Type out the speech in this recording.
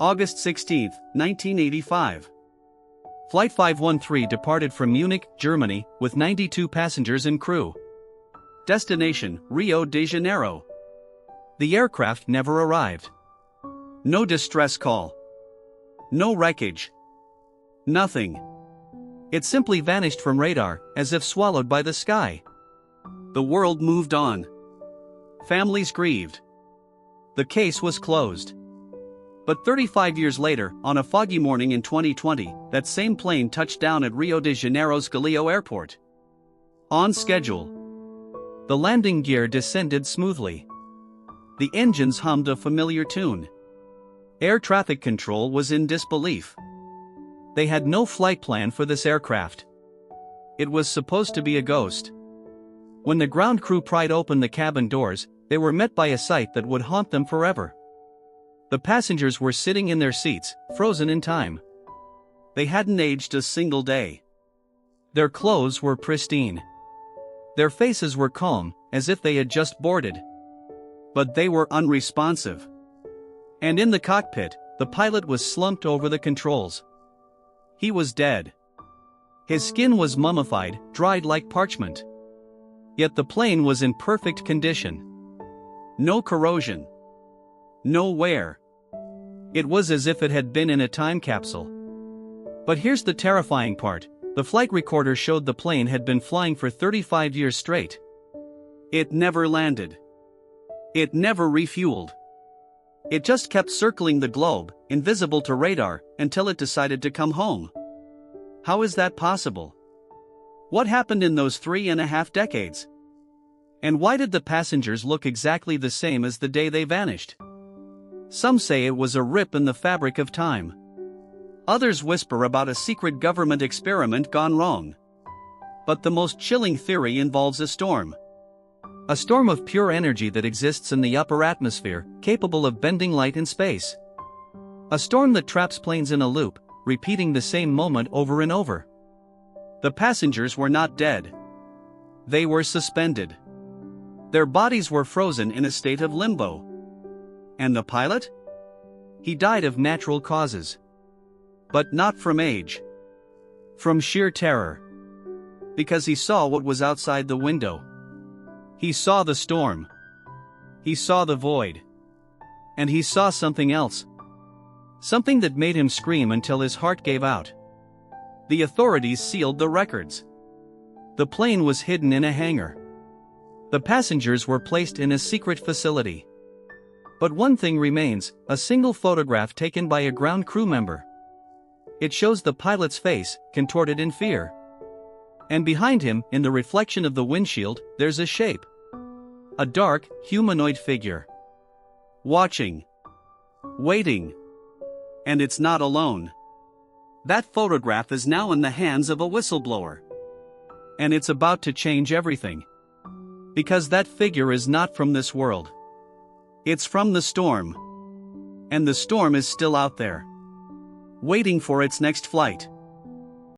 August 16, 1985. Flight 513 departed from Munich, Germany, with 92 passengers and crew. Destination, Rio de Janeiro. The aircraft never arrived. No distress call. No wreckage. Nothing. It simply vanished from radar, as if swallowed by the sky. The world moved on. Families grieved. The case was closed. But 35 years later, on a foggy morning in 2020, that same plane touched down at Rio de Janeiro's Galeão Airport. On schedule. The landing gear descended smoothly. The engines hummed a familiar tune. Air traffic control was in disbelief. They had no flight plan for this aircraft. It was supposed to be a ghost. When the ground crew pried open the cabin doors, they were met by a sight that would haunt them forever. The passengers were sitting in their seats, frozen in time. They hadn't aged a single day. Their clothes were pristine. Their faces were calm, as if they had just boarded. But they were unresponsive. And in the cockpit, the pilot was slumped over the controls. He was dead. His skin was mummified, dried like parchment. Yet the plane was in perfect condition. No corrosion. No wear. It was as if it had been in a time capsule. But here's the terrifying part: the flight recorder showed the plane had been flying for 35 years straight. It never landed. It never refueled. It just kept circling the globe, invisible to radar, until it decided to come home. How is that possible? What happened in those 3.5 decades? And why did the passengers look exactly the same as the day they vanished? Some say it was a rip in the fabric of time. Others whisper about a secret government experiment gone wrong. But the most chilling theory involves a storm. A storm of pure energy that exists in the upper atmosphere, capable of bending light in space. A storm that traps planes in a loop, repeating the same moment over and over. The passengers were not dead. They were suspended. Their bodies were frozen in a state of limbo. And the pilot? He died of natural causes. But not from age. From sheer terror. Because he saw what was outside the window. He saw the storm. He saw the void. And he saw something else. Something that made him scream until his heart gave out. The authorities sealed the records. The plane was hidden in a hangar. The passengers were placed in a secret facility. But one thing remains: a single photograph taken by a ground crew member. It shows the pilot's face, contorted in fear. And behind him, in the reflection of the windshield, there's a shape. A dark, humanoid figure. Watching. Waiting. And it's not alone. That photograph is now in the hands of a whistleblower. And it's about to change everything. Because that figure is not from this world. It's from the storm. And the storm is still out there. Waiting for its next flight.